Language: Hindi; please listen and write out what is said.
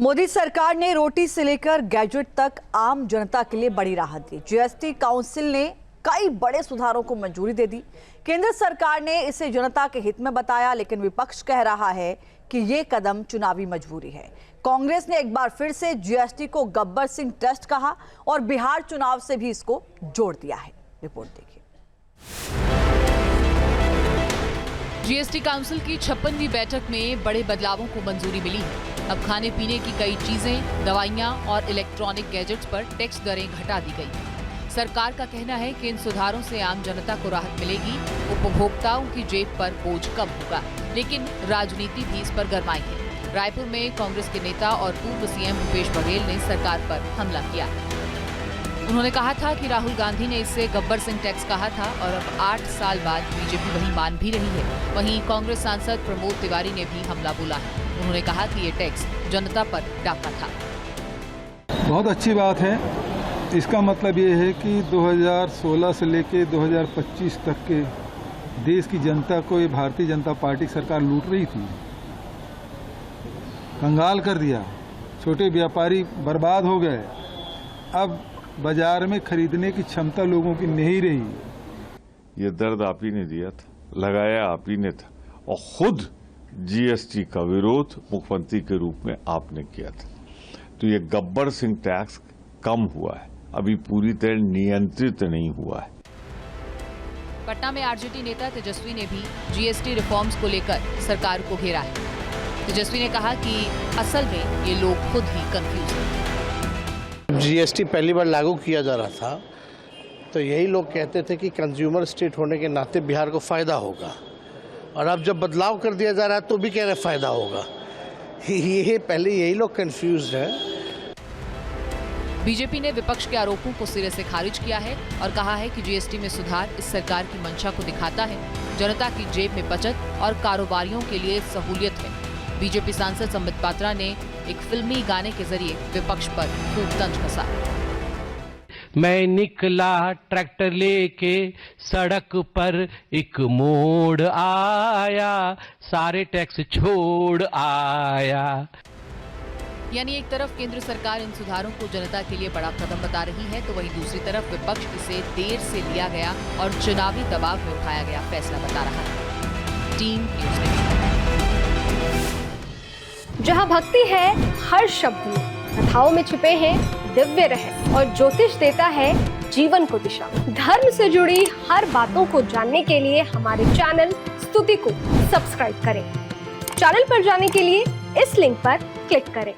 मोदी सरकार ने रोटी से लेकर गैजेट तक आम जनता के लिए बड़ी राहत दी। जीएसटी काउंसिल ने कई बड़े सुधारों को मंजूरी दे दी। केंद्र सरकार ने इसे जनता के हित में बताया, लेकिन विपक्ष कह रहा है कि ये कदम चुनावी मजबूरी है। कांग्रेस ने एक बार फिर से जीएसटी को गब्बर सिंह टेस्ट कहा और बिहार चुनाव से भी इसको जोड़ दिया है। रिपोर्ट देखिए। जीएसटी काउंसिल की 56वीं बैठक में बड़े बदलावों को मंजूरी मिली है। अब खाने पीने की कई चीजें, दवाइयां और इलेक्ट्रॉनिक गैजेट्स पर टैक्स दरें घटा दी गई। सरकार का कहना है कि इन सुधारों से आम जनता को राहत मिलेगी, उपभोक्ताओं की जेब पर बोझ कम होगा, लेकिन राजनीति भी इस पर गरमाई है। रायपुर में कांग्रेस के नेता और पूर्व सीएम भूपेश बघेल ने सरकार पर हमला किया। उन्होंने कहा था कि राहुल गांधी ने इसे गब्बर सिंह टैक्स कहा था और अब 8 साल बाद बीजेपी वही मान भी रही है। वहीं कांग्रेस सांसद प्रमोद तिवारी ने भी हमला बोला है। उन्होंने कहा कि ये टैक्स जनता पर डाका था। बहुत अच्छी बात है। इसका मतलब ये है कि 2016 से लेकर 2025 तक के देश की जनता को ये भारतीय जनता पार्टी सरकार लूट रही थी, कंगाल कर दिया। छोटे व्यापारी बर्बाद हो गए। अब बाजार में खरीदने की क्षमता लोगों की नहीं रही। ये दर्द आप ही ने दिया था, लगाया आप ही ने था, और खुद जीएसटी का विरोध मुख्यमंत्री के रूप में आपने किया था। तो ये गब्बर सिंह टैक्स कम हुआ है, अभी पूरी तरह नियंत्रित नहीं हुआ है। पटना में आरजेडी नेता तेजस्वी ने भी जीएसटी रिफॉर्म्स को लेकर सरकार को घेरा है। तेजस्वी ने कहा कि असल में ये लोग खुद ही कंफ्यूज हैं। जीएसटी पहली बार लागू किया जा रहा था तो यही लोग कहते थे कि कंज्यूमर स्टेट होने के नाते बिहार को फायदा होगा, और अब जब बदलाव कर दिया जा रहा है तो भी कह रहे फायदा होगा। ये पहले यही लोग कंफ्यूज हैं। बीजेपी ने विपक्ष के आरोपों को सिरे से खारिज किया है और कहा है कि जीएसटी में सुधार इस सरकार की मंशा को दिखाता है। जनता की जेब में बचत और कारोबारियों के लिए सहूलियत है। बीजेपी सांसद संबित पात्रा ने एक फिल्मी गाने के जरिए विपक्ष पर खूब तंज कसा। मैं निकला ट्रैक्टर लेके, सड़क पर एक मोड़ आया, सारे टैक्स छोड़ आया। यानी एक तरफ केंद्र सरकार इन सुधारों को जनता के लिए बड़ा कदम बता रही है, तो वहीं दूसरी तरफ विपक्ष इसे देर से लिया गया और चुनावी दबाव में उठाया गया फैसला बता रहा है। Team news nation. जहां भक्ति है हर शब्द में, कथाओं में छुपे हैं दिव्य रहस्य और ज्योतिष देता है जीवन को दिशा। धर्म से जुड़ी हर बातों को जानने के लिए हमारे चैनल स्तुति को सब्सक्राइब करें। चैनल पर जाने के लिए इस लिंक पर क्लिक करें।